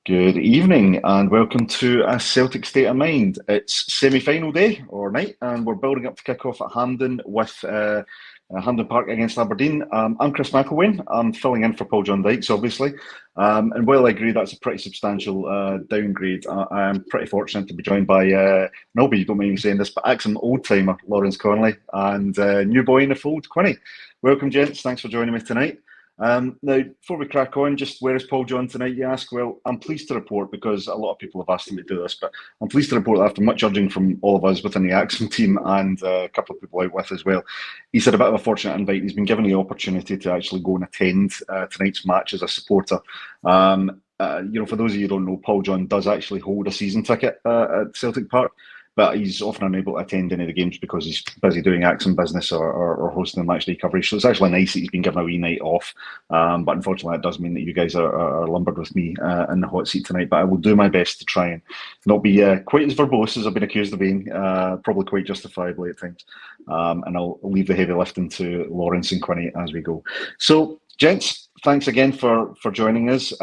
Good evening and welcome to a Celtic State of Mind. It's semi-final day or night, and we're building up to kick off at Hampden with Hampden Park against Aberdeen. I'm Chris McElwain. I'm filling in for Paul John Dykes, obviously. And while I agree that's a pretty substantial downgrade, I am pretty fortunate to be joined by, Nobby, you don't mind me saying this, but Acsom old-timer Lawrence Connolly and new boy in the fold, Quinny. Welcome, gents. Thanks for joining me tonight. Now, before we crack on, just where is Paul John tonight, you ask? Well, I'm pleased to report, because a lot of people have asked him to do this, but I'm pleased to report that after much urging from all of us within the Acsom team and a couple of people out with as well, he's had a bit of a fortunate invite. He's been given the opportunity to actually go and attend tonight's match as a supporter. For those of you who don't know, Paul John does actually hold a season ticket at Celtic Park, but he's often unable to attend any of the games because he's busy doing Acsom business or hosting the match day coverage. So it's actually nice that he's been given a wee night off. But unfortunately, that does mean that you guys are lumbered with me in the hot seat tonight. But I will do my best to try and not be quite as verbose as I've been accused of being, probably quite justifiably at times. And I'll leave the heavy lifting to Lawrence and Quinny as we go. So, gents, thanks again for joining us.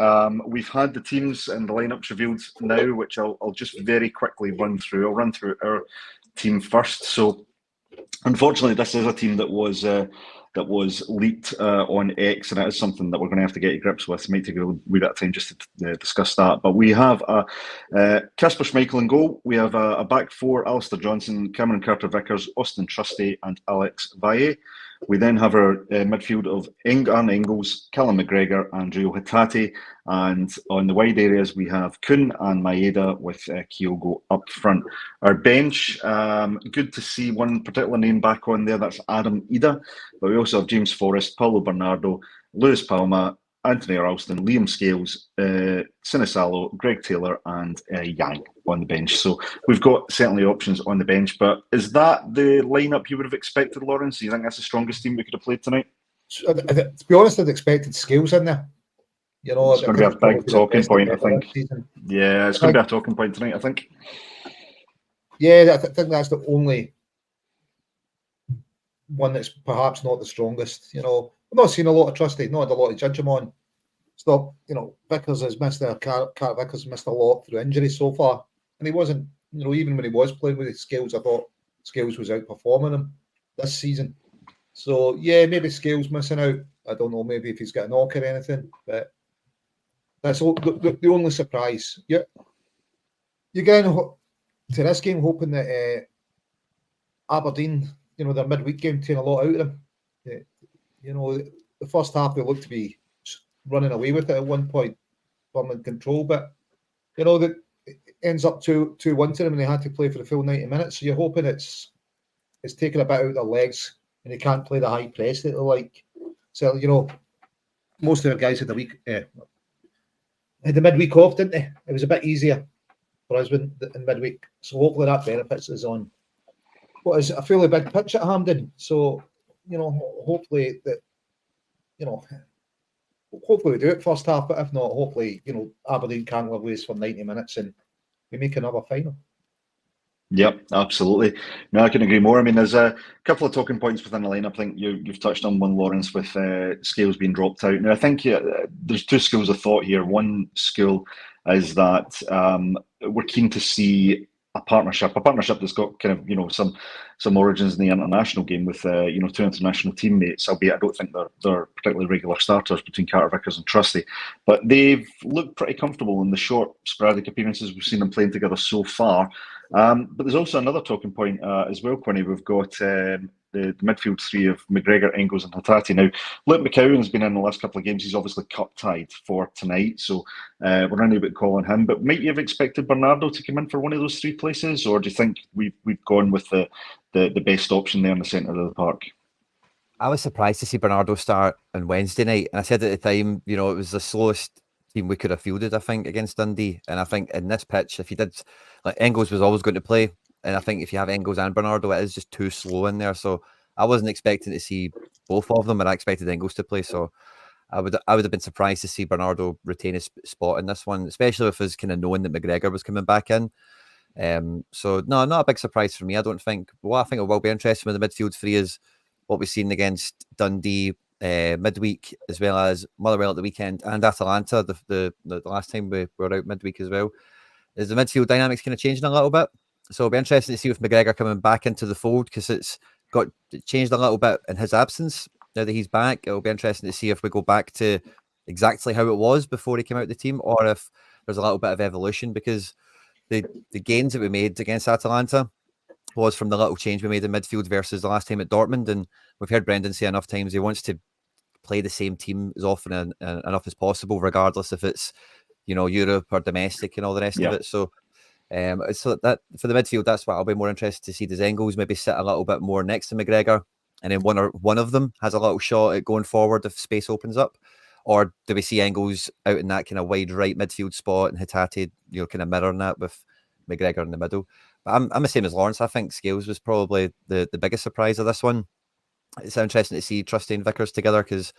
We've had the teams and the lineups revealed now, which I'll just very quickly run through. I'll run through our team first. So, unfortunately, this is a team that was leaked on X, and it is something that we're going to have to get to grips with. It might take a wee bit of time just to discuss that. But we have Kasper Schmeichel in goal. We have a back four: Alistair Johnson, Cameron Carter-Vickers, Austin Trusty, and Alex Valle. We then have our midfield of Arne Engels, Callum McGregor, and Rio Hatate. And on the wide areas, we have Kuhn and Maeda with Kyogo up front. Our bench, good to see one particular name back on there. That's Adam Ida. But we also have James Forrest, Paulo Bernardo, Lewis Palma, Anthony Ralston, Liam Scales, Sinisalo, Greg Taylor, and Yang on the bench. So we've got certainly options on the bench. But is that the lineup you would have expected, Lawrence? Do you think that's the strongest team we could have played tonight? To be honest, I'd expected Scales in there. You know, it's going to be a big talking point, I think. Yeah, it's going to be a talking point tonight, I think. Yeah, I think that's the only one that's perhaps not the strongest. You know, I've not seen a lot of Trusty, not had a lot to judge him on. Stop, Vickers has missed Vickers missed a lot through injury so far, and he wasn't. Even when he was playing with his Scales, I thought Scales was outperforming him this season. So yeah, maybe Scales missing out. I don't know, maybe if he's got a knock or anything, but that's the only surprise. You're getting to this game hoping that Aberdeen, their midweek game, taking a lot out of them. The first half they looked to be running away with it at one point, firm in control, but that ends up 2-1 to them, and they had to play for the full 90 minutes. So you're hoping it's taken a bit out of their legs, and they can't play the high press that they like. So most of their guys had the midweek off, didn't they? It was a bit easier for us in midweek, so hopefully that benefits us on what is a fairly big pitch at Hampden. So hopefully that hopefully we do it first half, but if not, hopefully Aberdeen can't live waste for 90 minutes and we make another final. Yep, absolutely. No, I couldn't agree more. I mean, there's a couple of talking points within the lineup. I think you've touched on one, Lawrence, with Scales being dropped out. Now, I think there's two schools of thought here. One school is that we're keen to see a partnership that's got kind of some origins in the international game with two international teammates. Albeit I don't think they're particularly regular starters between Carter-Vickers and Trusty, but they've looked pretty comfortable in the short sporadic appearances we've seen them playing together so far. But there's also another talking point as well, Quinny. We've got the midfield three of McGregor, Engels, and Hatate. Now, Luke McCowan has been in the last couple of games. He's obviously cup tied for tonight, so we're only a bit calling him. But might you have expected Bernardo to come in for one of those three places, or do you think we've gone with the best option there in the centre of the park? I was surprised to see Bernardo start on Wednesday night, and I said at the time, it was the slowest team we could have fielded, I think, against Dundee. And I think in this pitch, if you did, Engels was always going to play, and I think if you have Engels and Bernardo, it is just too slow in there. So I wasn't expecting to see both of them, and I expected Engels to play. So I would have been surprised to see Bernardo retain his spot in this one, especially with us kind of knowing that McGregor was coming back in. So no, not a big surprise for me. I don't think. What I think it will be interesting with the midfield three is what we've seen against Dundee. midweek, as well as Motherwell at the weekend and Atalanta the last time we were out midweek as well. Is the midfield dynamics kind of changing a little bit? So it'll be interesting to see with McGregor coming back into the fold, because it changed a little bit in his absence. Now that he's back, it'll be interesting to see if we go back to exactly how it was before he came out of the team, or if there's a little bit of evolution, because the gains that we made against Atalanta was from the little change we made in midfield versus the last time at Dortmund. And we've heard Brendan say enough times he wants to play the same team as often and enough as possible, regardless if it's Europe or domestic and all the rest of it. So that for the midfield, that's what I'll be more interested to see. Does Engels maybe sit a little bit more next to McGregor, and then one of them has a little shot at going forward if space opens up? Or do we see Engels out in that kind of wide right midfield spot and Hatate, kind of mirroring that with McGregor in the middle? But I'm the same as Lawrence. I think Scales was probably the biggest surprise of this one. It's interesting to see Trusty and Vickers together, because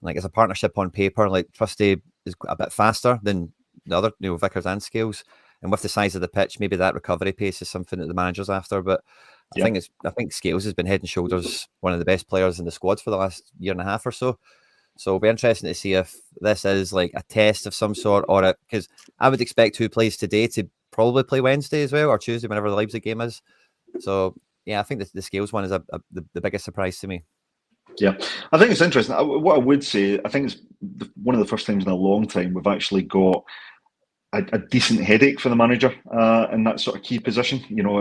as a partnership on paper, Trusty is a bit faster than the other, Vickers and Scales. And with the size of the pitch, maybe that recovery pace is something that the manager's after. But I think Scales has been head and shoulders one of the best players in the squad for the last year and a half or so. So it'll be interesting to see if this is a test of some sort, or because I would expect who plays today to probably play Wednesday as well, or Tuesday, whenever the Leipzig game is. So yeah, I think the Scales one is the biggest surprise to me. Yeah, I think it's interesting. What I would say, I think it's one of the first times in a long time we've actually got a decent headache for the manager in that sort of key position.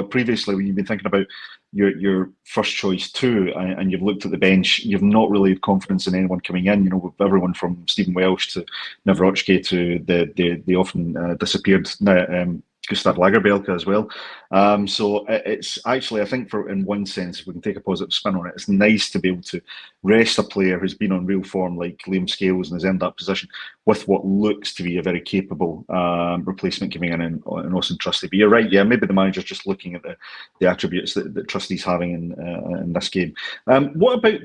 Previously when you've been thinking about your first choice two, and you've looked at the bench, you've not really had confidence in anyone coming in. With everyone from Stephen Welsh to Nawrocki to the often disappeared Gustav Lagerbielke as well. So it's actually, I think, in one sense, if we can take a positive spin on it, it's nice to be able to rest a player who's been on real form like Liam Scales and has earned that position with what looks to be a very capable replacement coming in Austin Trusty. But you're right, yeah, maybe the manager's just looking at the attributes that Trusty's having in this game. What about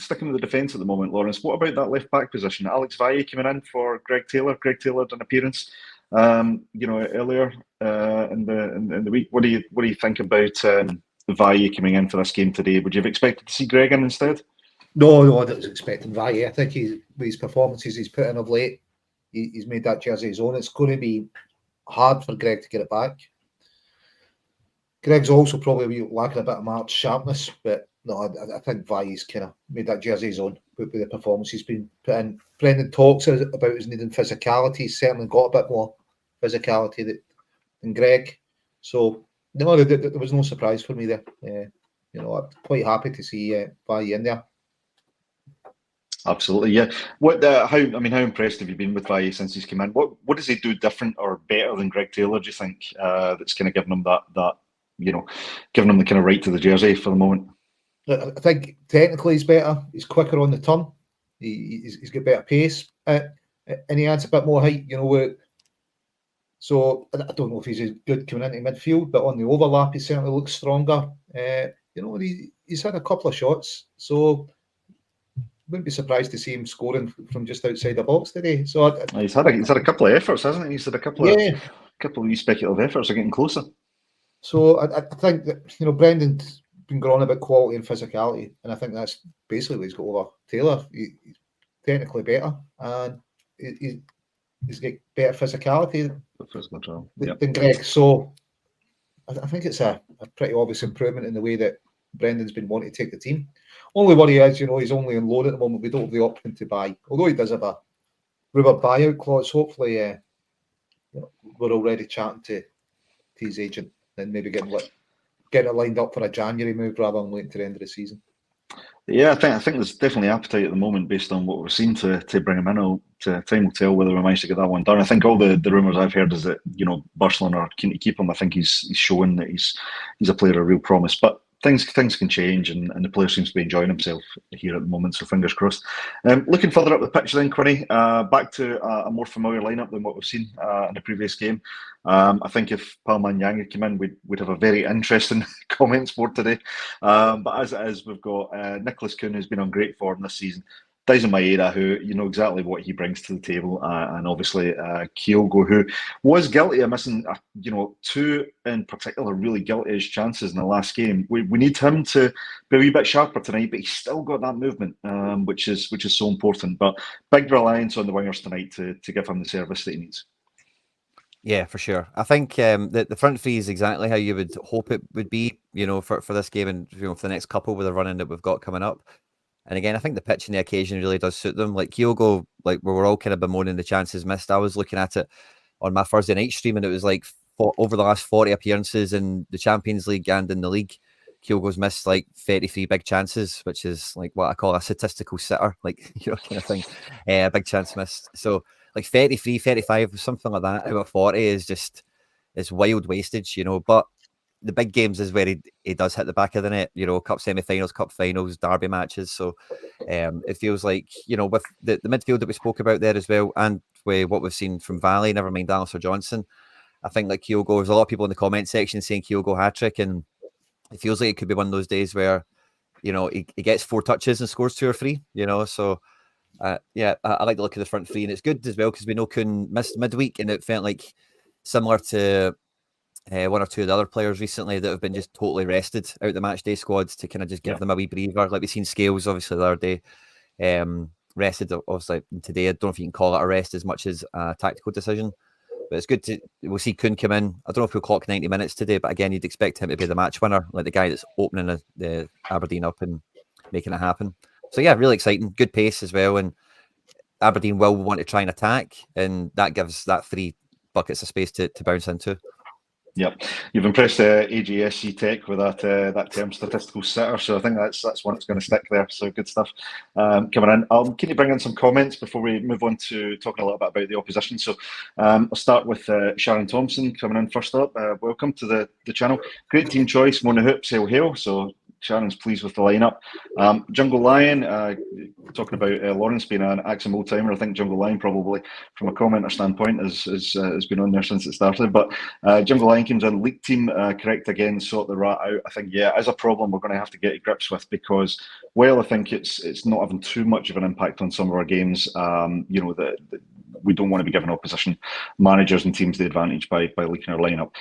sticking with the defence at the moment, Lawrence? What about that left back position? Alex Valle coming in for Greg Taylor. Greg Taylor had an appearance earlier in the week. What do you think about Valle coming in for this game today? Would you have expected to see Greg in instead? No, I was expecting Valle. I think his performances he's put in of late, he's made that jersey his own. It's going to be hard for Greg to get it back. Greg's also probably lacking a bit of marked sharpness, but no, I think Valle's kind of made that jersey his own with the performance he's been put in. Brendan talks about his needing physicality. He's certainly got a bit more physicality than Greg. So, no, there was no surprise for me there. I'm quite happy to see Valle in there. Absolutely, yeah. How impressed have you been with Valle since he's come in? What does he do different or better than Greg Taylor, do you think, that's kind of giving him giving him the kind of right to the jersey for the moment? I think technically he's better. He's quicker on the turn. He's got better pace, and he adds a bit more height. So I don't know if he's as good coming into midfield, but on the overlap he certainly looks stronger. He's had a couple of shots, so wouldn't be surprised to see him scoring from just outside the box today. So he's had a couple of efforts, hasn't he? He's had a couple of wee speculative efforts are getting closer. So I think that Brendan's been growing about quality and physicality, and I think that's basically what he's got over Taylor. He's technically better, and he's got better physicality than Greg. So I think it's a pretty obvious improvement in the way that Brendan's been wanting to take the team. Only worry is, he's only on loan at the moment. We don't have the option to buy, although he does have a rumour buyout clause. Hopefully, we're already chatting to his agent and maybe getting it lined up for a January move rather than waiting to the end of the season. Yeah, I think there's definitely appetite at the moment based on what we're seeing to bring him in. Time will tell whether we manage to get that one done. I think all the rumours I've heard is that Barcelona are keen to keep him. I think he's showing that he's a player of real promise, but things can change, and the player seems to be enjoying himself here at the moment. So fingers crossed. Looking further up the pitch then, Quinny, back to a more familiar lineup than what we've seen in the previous game. I think if Palman Yang had come in, we'd have a very interesting comments board today. But as it is, we've got Nicholas Kuhn, who's been on great form this season. Dyson Maeda, who you know exactly what he brings to the table, and obviously Kyogo, who was guilty of missing, two in particular really guilty-ish chances in the last game. We need him to be a wee bit sharper tonight, but he's still got that movement, which is so important. But big reliance on the wingers tonight to give him the service that he needs. Yeah, for sure. I think the front three is exactly how you would hope it would be, for this game and for the next couple with the running that we've got coming up. And again, I think the pitch and the occasion really does suit them. Like Kyogo, like we were all kind of bemoaning the chances missed. I was looking at it on my Thursday night stream, and it was like over the last 40 appearances in the Champions League and in the league, Kyogo's missed like 33 big chances, which is like what I call a statistical sitter, like kind of thing. A big chance missed. So like 33, 35, something like that out of 40 is wild wastage, But the big games is where he does hit the back of the net, cup semi-finals, cup finals, derby matches. So it feels like, with the midfield that we spoke about there as well, and with what we've seen from Valley, never mind Alistair Johnson, I think like Kyogo, there's a lot of people in the comment section saying Kyogo hat-trick, and it feels like it could be one of those days where, he gets 4 touches and scores 2 or 3, so I like the look of the front three, and it's good as well because we know Kuhn missed midweek, and it felt like similar to one or two of the other players recently that have been just totally rested out the match day squads to kind of just give them a wee breather. Like we've seen Scales obviously the other day, rested obviously today. I don't know if you can call it a rest as much as a tactical decision, but it's good we'll see Kuhn come in. I don't know if he'll clock 90 minutes today, but again, you'd expect him to be the match winner, like the guy that's opening the Aberdeen up and making it happen. So yeah, really exciting, good pace as well, and Aberdeen will want to try and attack, and that gives that 3 buckets of space to bounce into. Yep, you've impressed AGSC Tech with that term, statistical sitter. So I think that's one that's going to stick there. So good stuff coming in. Can you bring in some comments before we move on to talking a little bit about the opposition? So I'll start with Sharon Thompson coming in first up. Welcome to the channel. Great team choice, Mona Hoops, hail. So Sharon's pleased with the lineup. Jungle Lion, talking about Lawrence being an Acsom old timer. I think Jungle Lion probably, from a commenter standpoint, has been on there since it started. But Jungle Lion comes in, league team correct again, sort the rat out. I think as a problem we're going to have to get to grips with, because I think it's not having too much of an impact on some of our games. We don't want to be giving opposition managers and teams the advantage by leaking our lineup.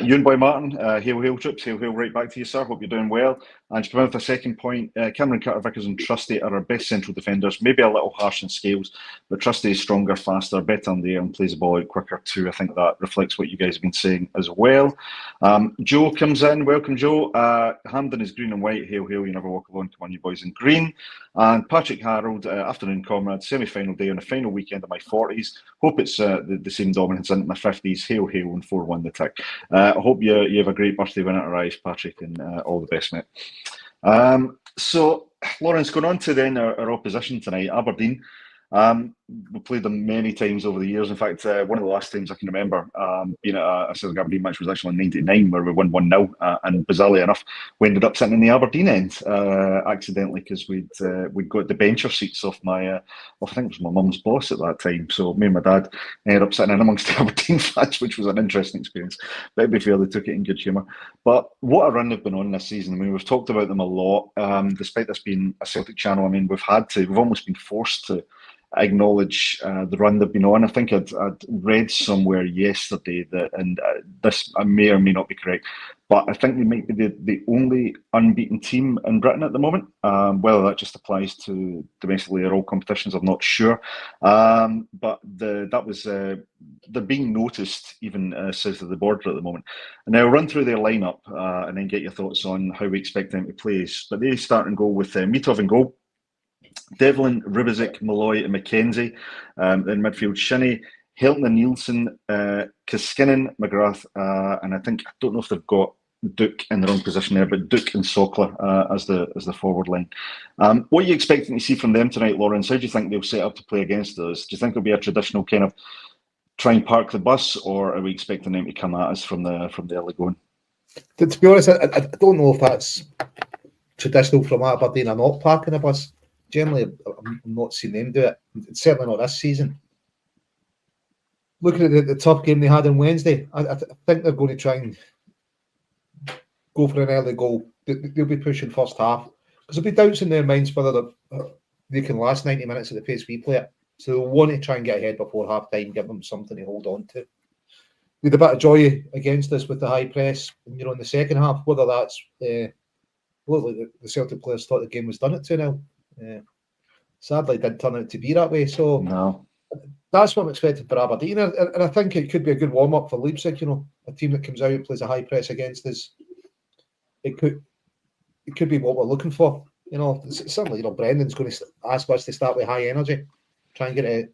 Ewan Boy Martin, hail troops, hail right back to you, sir. Hope you're doing well. And to come out with a second point, Cameron Carter-Vickers and Trusty are our best central defenders. Maybe a little harsh in Scales, but Trusty is stronger, faster, better in the air and plays the ball out quicker too. I think that reflects what you guys have been saying as well. Joe comes in. Welcome, Joe. Hampden is green and white. Hail, you never walk alone. Come on, you boys in green. And Patrick Harold, afternoon comrade, semi-final day on the final weekend of my 40s. Hope it's the same dominance in my 50s. Hail, and 4-1 the tick. I hope you have a great birthday when it arrives, Patrick, and all the best, mate. So, Lawrence, going on to then our opposition tonight, Aberdeen. We played them many times over the years. In fact, one of the last times I can remember being at a Celtic Aberdeen match was actually in '99, where we won 1-0, and bizarrely enough, we ended up sitting in the Aberdeen end accidentally, because we'd got the bencher seats off I think it was my mum's boss at that time. So me and my dad ended up sitting in amongst the Aberdeen fans, which was an interesting experience. But to be fair, they took it in good humour. But what a run they've been on this season. I mean, we've talked about them a lot. Despite this being a Celtic channel, I mean, we've almost been forced to acknowledge the run they've been on. I think I'd read somewhere yesterday that, and this I may or may not be correct, but I think they might be the only unbeaten team in Britain at the moment. Whether that just applies to domestically or all competitions, I'm not sure. But that was they're being noticed even south of the border at the moment. And now I'll run through their lineup and then get your thoughts on how we expect them to play. But they start and go with Mitov in goal, Devlin, Rubizic, Malloy and McKenzie. In midfield, Shinnie, Hilton and Nielsen, Kiskinen, McGrath, and I don't know if they've got Duke in the wrong position there, but Duke and Sokler as the forward line. What are you expecting to see from them tonight, Lawrence? How do you think they'll set up to play against us? Do you think it'll be a traditional kind of try and park the bus, or are we expecting them to come at us from the early going? To be honest, I don't know if that's traditional from Aberdeen or not, parking a bus. Generally, I'm not seeing them do it. It's certainly not this season. Looking at the tough game they had on Wednesday, I think they're going to try and go for an early goal. They'll be pushing first half, because there'll be doubts in their minds whether they can last 90 minutes at the pace we play it. So they'll want to try and get ahead before half time, give them something to hold on to. We had a bit of joy against us with the high press, and in the second half, whether that's the Celtic players thought the game was done at 2-0. Sadly, it didn't turn out to be that way. So No. that's what I'm expecting for Aberdeen, and I think it could be a good warm up for Leipzig. A team that comes out and plays a high press against us. It could be what we're looking for. Certainly, Brendan's going to ask us to start with high energy, try and get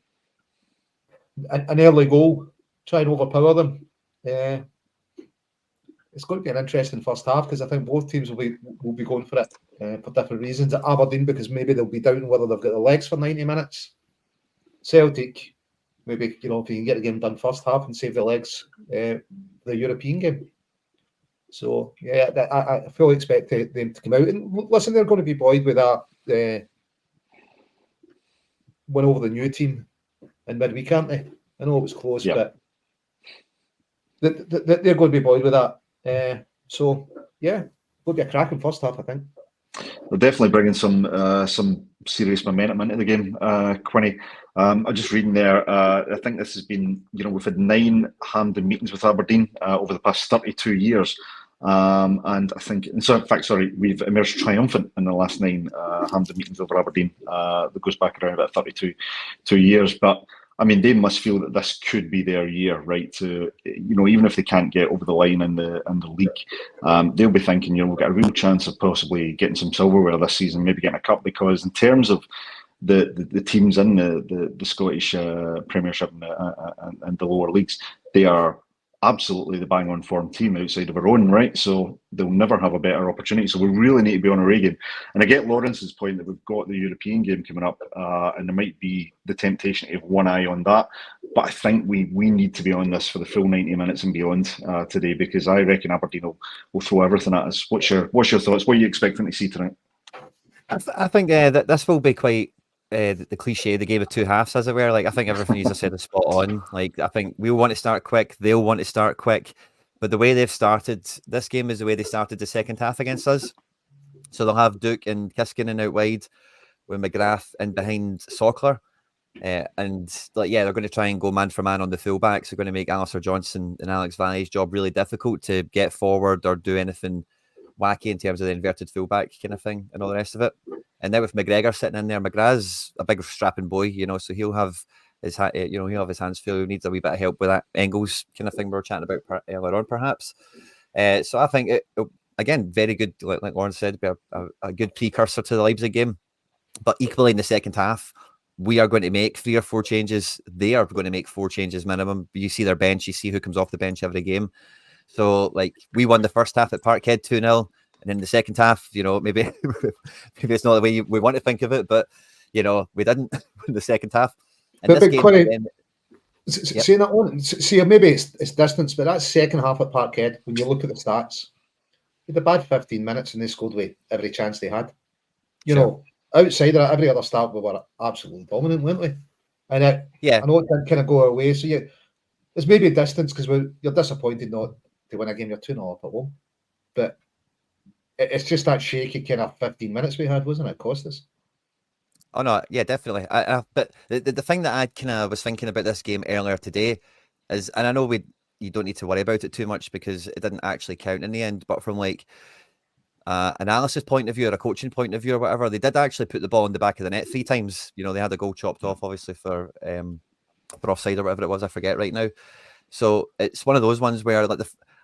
an early goal, try and overpower them. It's going to be an interesting first half because I think both teams will be going for it for different reasons. At Aberdeen, because maybe they'll be doubting whether they've got the legs for 90 minutes. Celtic, maybe if you can get the game done first half and save the legs the European game. So yeah, I fully expect them to come out and listen. They're going to be buoyed with that win over the new team in midweek, aren't they? I know it was close, but they're going to be buoyed with that. So yeah, will be a cracking first half, I think. They're definitely bringing some serious momentum into the game, Quinny. I'm just reading there. I think this has been, we've had 9 Hampden meetings with Aberdeen over the past 32 years. And I think, we've emerged triumphant in the last 9 Hampden meetings over Aberdeen. That goes back around about 32 years. But I mean, they must feel that this could be their year, right? To even if they can't get over the line in the league, they'll be thinking, we've got a real chance of possibly getting some silverware this season, maybe getting a cup. Because in terms of the teams in the Scottish Premiership and the lower leagues, they are absolutely the bang on form team outside of our own, right? So they'll never have a better opportunity. So we really need to be on our A game. And I get Lawrence's point that we've got the European game coming up, and there might be the temptation to have one eye on that. But I think we need to be on this for the full 90 minutes and beyond today, because I reckon Aberdeen will throw everything at us. What's your thoughts? What are you expecting to see tonight? I think that this will be quite the cliche, the game of two halves, as it were. Like, I think everything you said is spot on. Like, I think we'll want to start quick, they'll want to start quick, but the way they've started this game is the way they started the second half against us. So they'll have Duke and Kiskinen out wide with McGrath in behind Sockler, and they're going to try and go man for man on the fullbacks. They're going to make Alistair Johnson and Alex Vanney's job really difficult to get forward or do anything wacky in terms of the inverted fullback kind of thing and all the rest of it. And then with McGregor sitting in there, McGrath's a big strapping boy, so he'll have his hands full. He needs a wee bit of help with that Engels kind of thing we were chatting about earlier on, perhaps. So I think it again, very good, like Lauren said, be a good precursor to the Leipzig game. But equally in the second half, we are going to make 3 or 4 changes. They are going to make 4 changes minimum. You see their bench, you see who comes off the bench every game. So, we won the first half at Parkhead 2-0. And in the second half, maybe it's not the way we want to think of it, but, we didn't win the second half. And but this game, Quinny, saying that one, see, maybe it's distance, but that second half at Parkhead, when you look at the stats, they had a bad 15 minutes and they scored with every chance they had. Outside of that, every other start, we were absolutely dominant, weren't we? And I know it didn't kind of go our way. So there's maybe a distance because you're disappointed not to win a game. You're 2-0 up at home, but it's just that shaky kind of 15 minutes we had, wasn't it? It cost us. Oh no, yeah, definitely. But the thing that I kind of was thinking about this game earlier today is, and I know you don't need to worry about it too much because it didn't actually count in the end, but from analysis point of view or a coaching point of view or whatever, they did actually put the ball in the back of the net 3 times. They had a goal chopped off, obviously, for offside or whatever it was. I forget right now. So it's one of those ones where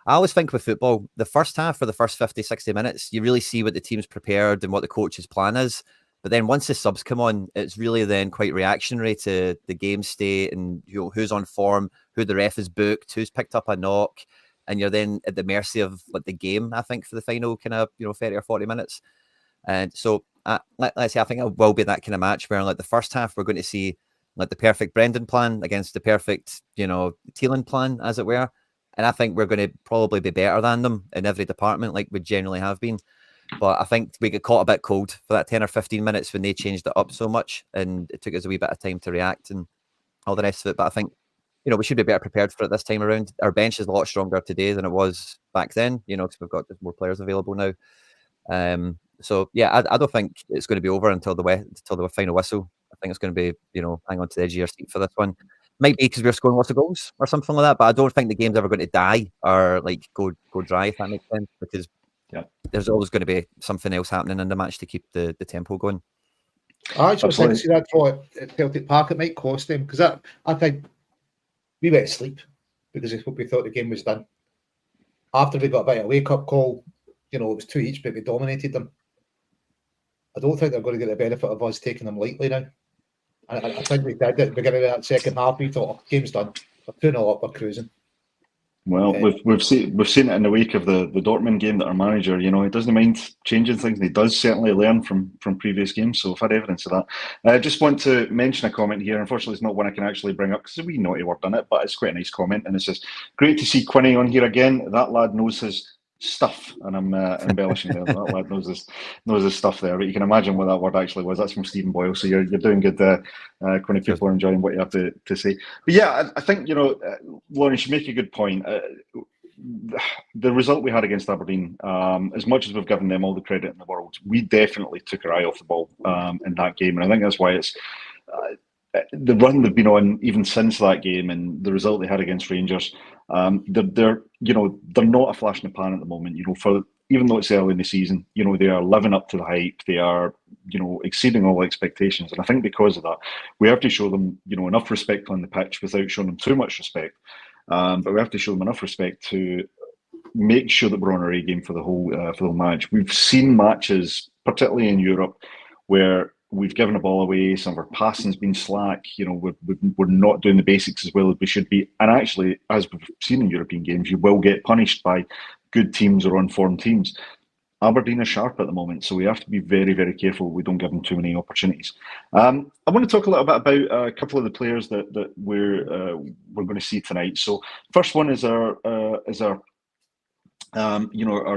I always think with football, the first half or the first 50, 60 minutes, you really see what the team's prepared and what the coach's plan is. But then once the subs come on, it's really then quite reactionary to the game state and who's on form, who the ref has booked, who's picked up a knock. And you're then at the mercy of the game, I think, for the final kind of 30 or 40 minutes. And so let's say I think it will be that kind of match where the first half we're going to see the perfect Brendan plan against the perfect Thielen plan, as it were. And I think we're going to probably be better than them in every department, like we generally have been. But I think we got caught a bit cold for that 10 or 15 minutes when they changed it up so much, and it took us a wee bit of time to react and all the rest of it. But I think we should be better prepared for it this time around. Our bench is a lot stronger today than it was back then, because we've got just more players available now. So yeah, I don't think it's going to be over until the final whistle. I think it's going to be, hang on to the edge of your seat for this one. Might be because we're scoring lots of goals or something like that, but I don't think the game's ever going to die or like go dry, if that makes sense, because there's always going to be something else happening in the match to keep the tempo going. I actually was thinking, see that draw at Celtic Park, it might cost them, because I think we went to sleep because we thought the game was done. After we got a bit of a wake-up call, it was 2 each, but we dominated them. I don't think they're going to get the benefit of us taking them lightly now. I think we did at the beginning of that second half. We thought, game's done. We're 2-0 up, we're cruising. Well, we've seen it in the wake of the Dortmund game that our manager, he doesn't mind changing things. And he does certainly learn from previous games. So I've had evidence of that. I just want to mention a comment here. Unfortunately, it's not one I can actually bring up because it's a wee naughty word on it, but it's quite a nice comment. And it says, "Great to see Quinny on here again. That lad knows his stuff," and I'm embellishing there. That lad knows his stuff there, but you can imagine what that word actually was. That's from Stephen Boyle. So you're doing good there. When people are enjoying what you have to say. But yeah, I think Lawrence, you make a good point. The result we had against Aberdeen, as much as we've given them all the credit in the world, we definitely took our eye off the ball in that game, and I think that's why it's the run they've been on even since that game and the result they had against Rangers. They're not a flash in the pan at the moment. Even though it's early in the season, they are living up to the hype. They are, exceeding all expectations. And I think because of that, we have to show them, enough respect on the pitch without showing them too much respect. But we have to show them enough respect to make sure that we're on our A game for the whole match. We've seen matches, particularly in Europe, where we've given the ball away. Some of our passing's been slack. We're not doing the basics as well as we should be. And actually, as we've seen in European games, you will get punished by good teams or on-form teams. Aberdeen are sharp at the moment, so we have to be very, very careful we don't give them too many opportunities. I want to talk a little bit about a couple of the players that we're going to see tonight. So, first one is our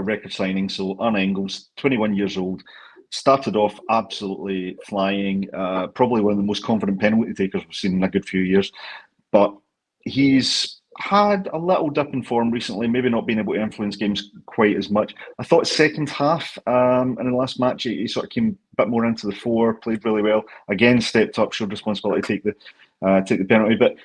record signing. So, Arne Engels, 21 years old. Started off absolutely flying, probably one of the most confident penalty takers we've seen in a good few years. But he's had a little dip in form recently, maybe not being able to influence games quite as much. I thought second half in the last match, he sort of came a bit more into the fore, played really well. Again, stepped up, showed responsibility to take the penalty. But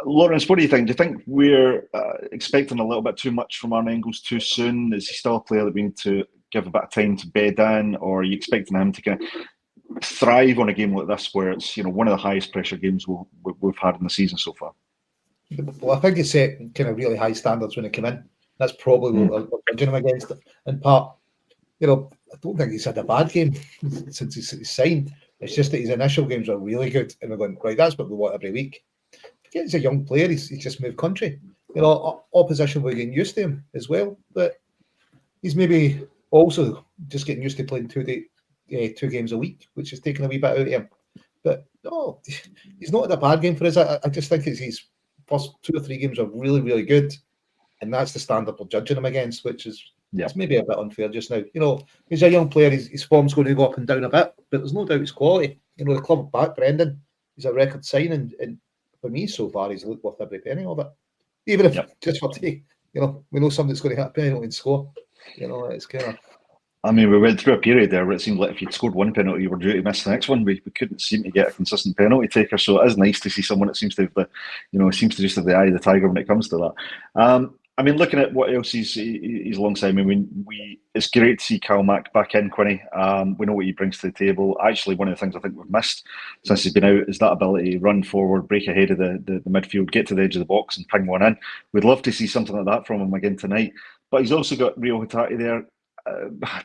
Lawrence, what do you think? Do you think we're expecting a little bit too much from Arne Engels too soon? Is he still a player that we need to give a bit of time to bed in, or are you expecting him to kind of thrive on a game like this, where it's one of the highest pressure games we've had in the season so far? Well, I think he set kind of really high standards when he came in. That's probably what we're judging him against. In part, I don't think he's had a bad game since he's signed. It's just that his initial games were really good, and we're going, right, that's what we want every week. Forget he's a young player. He's just moved country. Opposition were getting used to him as well, but he's maybe also just getting used to playing 2 games a week, which is taking a wee bit out of him. But no, he's not had a bad game for us. I just think his first 2 or 3 games are really, really good, and that's the standard we're judging him against, which is it's maybe a bit unfair just now. He's a young player. His form's going to go up and down a bit, but there's no doubt his quality. The club back Brendan, he's a record signing, and for me so far, he's looked worth every penny of it. Even if just for today, we know somebody's going to hit a penalty and score. It's kind of. I mean, we went through a period there where it seemed like if you'd scored one penalty, you were due to miss the next one. We couldn't seem to get a consistent penalty taker, so it is nice to see someone that seems to have seems to just have the eye of the tiger when it comes to that. I mean, looking at what else he's alongside. I mean, it's great to see Cal Mack back in, Quinny. We know what he brings to the table. Actually, one of the things I think we've missed since he's been out is that ability to run forward, break ahead of the midfield, get to the edge of the box and ping one in. We'd love to see something like that from him again tonight. But he's also got Rio Hatate there.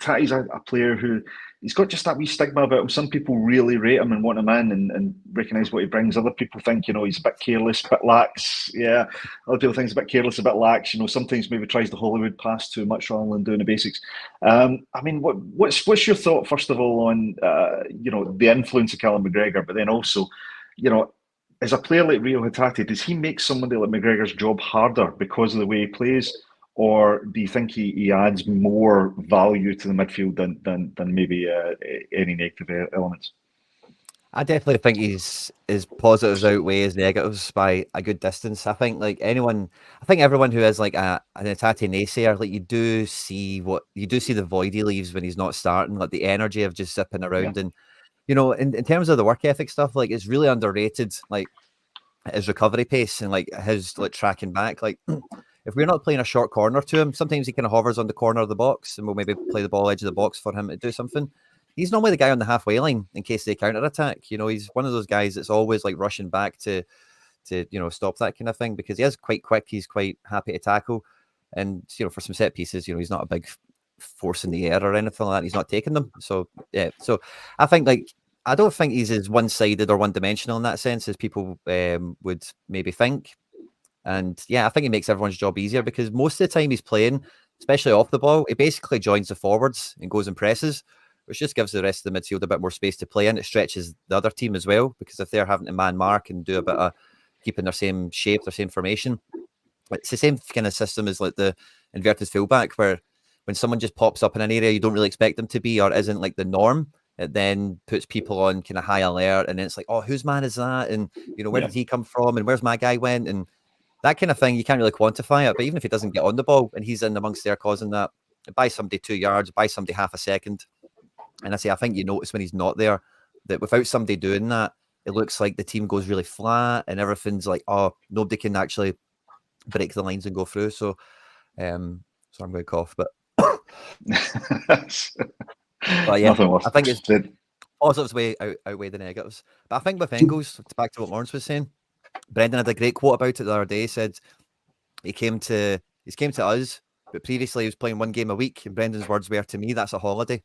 Tati's a player who he's got just that wee stigma about him. Some people really rate him and want him in and recognise what he brings. Other people think, he's a bit careless, a bit lax. Yeah, other people think he's a bit careless, a bit lax. Sometimes maybe tries the Hollywood pass too much rather than doing the basics. I mean, what's your thought first of all on the influence of Callum McGregor, but then also, as a player like Rio Hatate, does he make somebody like McGregor's job harder because of the way he plays? Or do you think he adds more value to the midfield than maybe any negative elements? I definitely think his positives outweigh his negatives by a good distance. I think everyone who is like an Itati naysayer, like you do see the void he leaves when he's not starting, like the energy of just zipping around. And in terms of the work ethic stuff, like it's really underrated, like his recovery pace and like his like tracking back. Like if we're not playing a short corner to him, sometimes he kind of hovers on the corner of the box and we'll maybe play the ball edge of the box for him to do something. He's normally the guy on the halfway line in case they counter attack. He's one of those guys that's always like rushing back to stop that kind of thing, because he is quite quick. He's quite happy to tackle, and for some set pieces, he's not a big force in the air or anything like that. He's not taking them. So yeah, so I think I don't think he's as one-sided or one-dimensional in that sense as people would maybe think. And yeah, I think he makes everyone's job easier because most of the time he's playing, especially off the ball, he basically joins the forwards and goes and presses, which just gives the rest of the midfield a bit more space to play in. It stretches the other team as well, because if they're having to man mark and do a bit of keeping their same shape, their same formation, it's the same kind of system as like the inverted fullback, where when someone just pops up in an area you don't really expect them to be or isn't like the norm, it then puts people on kind of high alert, and then it's like, oh, whose man is that? And where did he come from? And where's my guy went? And that kind of thing, you can't really quantify it. But even if he doesn't get on the ball and he's in amongst there causing that, buy somebody 2 yards, buy somebody half a second. And I think you notice when he's not there that without somebody doing that, it looks like the team goes really flat and everything's like, oh, nobody can actually break the lines and go through. So, I'm going to cough, but yeah, I think it's positives outweigh the negatives. But I think with Engels, back to what Lawrence was saying, Brendan had a great quote about it the other day. He said he came to us, but previously he was playing 1 game a week, and Brendan's words were, to me, that's a holiday.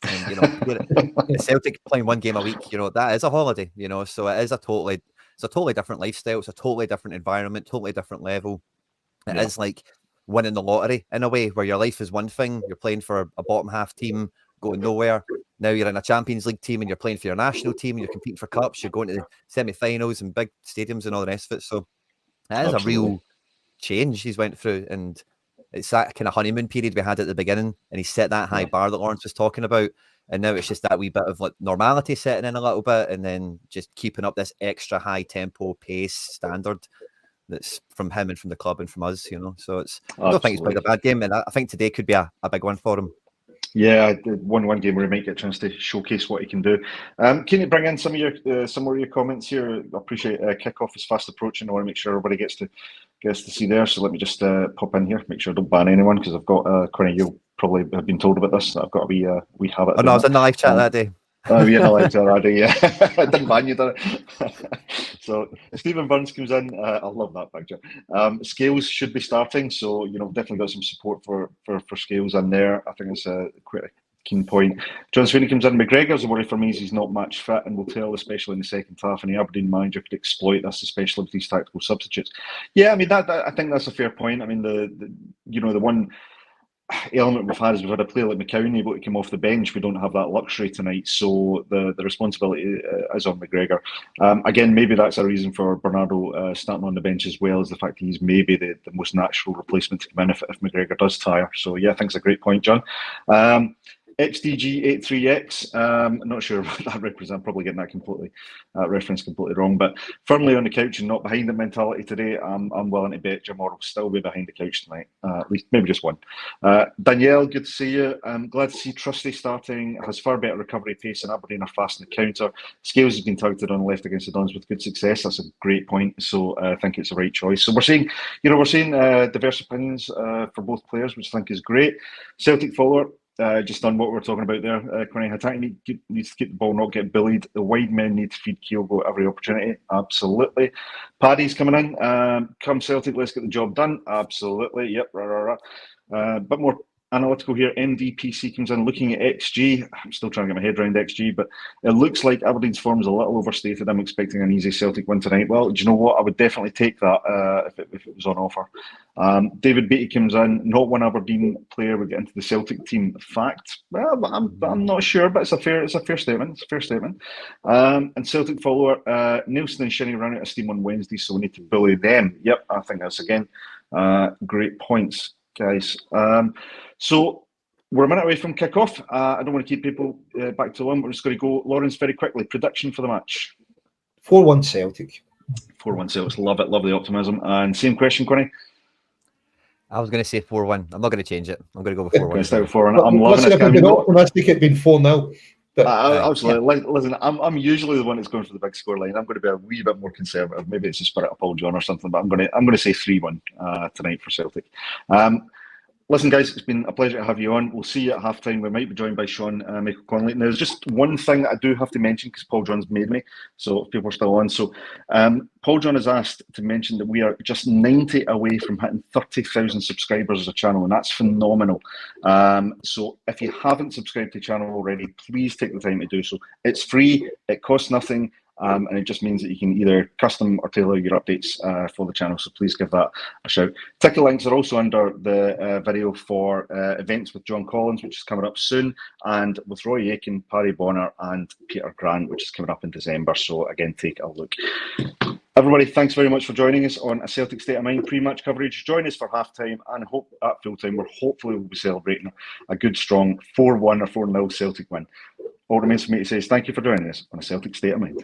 And Celtic playing 1 game a week, that is a holiday. So it is a totally different lifestyle. It's a totally different environment, totally different level. It is like winning the lottery in a way, where your life is one thing, you're playing for a bottom half team going nowhere. Now you're in a Champions League team and you're playing for your national team and you're competing for cups, you're going to the semi-finals and big stadiums and all the rest of it. So it is a real change he's went through, and it's that kind of honeymoon period we had at the beginning, and he set that high bar that Lawrence was talking about, and now it's just that wee bit of like normality setting in a little bit, and then just keeping up this extra high tempo pace standard that's from him and from the club and from us, So I don't think he's played a bad game, and I think today could be a big one for him. Yeah, one game where he might get a chance to showcase what he can do. Can you bring in some more of your comments here? I appreciate kickoff is fast approaching. I want to make sure everybody gets to see there. So let me just pop in here, make sure I don't ban anyone, because I've got Connie. You'll probably have been told about this. I've got a wee habit. Oh no, I was in the live chat that day. We had a live chat already. Yeah, I didn't ban you, did it? So Stephen Burns comes in. I love that picture. Scales should be starting, so definitely got some support for Scales in there. I think it's quite a keen point. John Sweeney comes in. McGregor's a worry for me is he's not match fit, and will tell, especially in the second half. And the Aberdeen manager could exploit this, especially with these tactical substitutes. Yeah, I mean that I think that's a fair point. I mean the one element we've had is we've had a player like McCowan able to come off the bench. We don't have that luxury tonight, so the responsibility is on McGregor. Again, maybe that's a reason for Bernardo starting on the bench, as well as the fact he's maybe the most natural replacement to come in if McGregor does tire. So yeah, I think it's a great point, John. XDG83X, not sure what that represents. I'm probably getting that reference completely wrong, but firmly on the couch and not behind the mentality today. I'm willing to bet Jim Orr will still be behind the couch tonight, at least maybe just one. Danielle, good to see you. I'm glad to see Trusty starting. Has far better recovery pace, and Aberdeen are fast in the counter. Scales has been touted on the left against the Dons with good success. That's a great point. So I think it's the right choice. So we're seeing diverse opinions for both players, which I think is great. Celtic follower. Just on what we're talking about there, Connie Hattaki needs to keep the ball, not get bullied. The wide men need to feed Kyogo every opportunity. Absolutely. Paddy's coming in. Come Celtic, let's get the job done. Absolutely. Yep. Bit more analytical here. MDPC comes in looking at XG. I'm still trying to get my head around XG, but it looks like Aberdeen's form is a little overstated. I'm expecting an easy Celtic win tonight. Well, do you know what? I would definitely take that if it was on offer. David Beattie comes in. Not one Aberdeen player would get into the Celtic team. Fact. Well, I'm not sure, but it's a fair statement. It's a fair statement. And Celtic follower Nielsen and Shinnie ran out of steam on Wednesday, so we need to bully them. Yep, I think that's again great points, guys. So we're a minute away from kick-off. I don't want to keep people back to one. We're just going to go. Lawrence, very quickly, prediction for the match. 4-1 Celtic. 4-1 Celtics. Love it. Love the optimism. And same question, Connie. I was going to say 4-1. I'm not going to change it. I'm going to go with 4-1. Going to start with 4-1. I'm loving Listen, it. if it'd been optimistic, it'd been 4-0. Absolutely. Yeah. Listen, I'm usually the one that's going for the big score line. I'm going to be a wee bit more conservative. Maybe it's the spirit of Paul John or something, but I'm going to say 3-1 tonight for Celtic. Listen, guys, it's been a pleasure to have you on. We'll see you at halftime. We might be joined by Sean Michael Connolly. Now, there's just one thing that I do have to mention because Paul John's made me, so if people are still on. So, Paul John has asked to mention that we are just 90 away from hitting 30,000 subscribers as a channel, and that's phenomenal. So, if you haven't subscribed to the channel already, please take the time to do so. It's free, it costs nothing. And it just means that you can either custom or tailor your updates for the channel. So please give that a shout. Ticket links are also under the video for events with John Collins, which is coming up soon, and with Roy Aiken, Paddy Bonner, and Peter Grant, which is coming up in December. So again, take a look. Everybody, thanks very much for joining us on A Celtic State of Mind pre-match coverage. Join us for half-time and hope at full-time, where hopefully we'll be celebrating a good, strong 4-1 or 4-0 Celtic win. All remains for me to say is thank you for joining us on A Celtic State of Mind.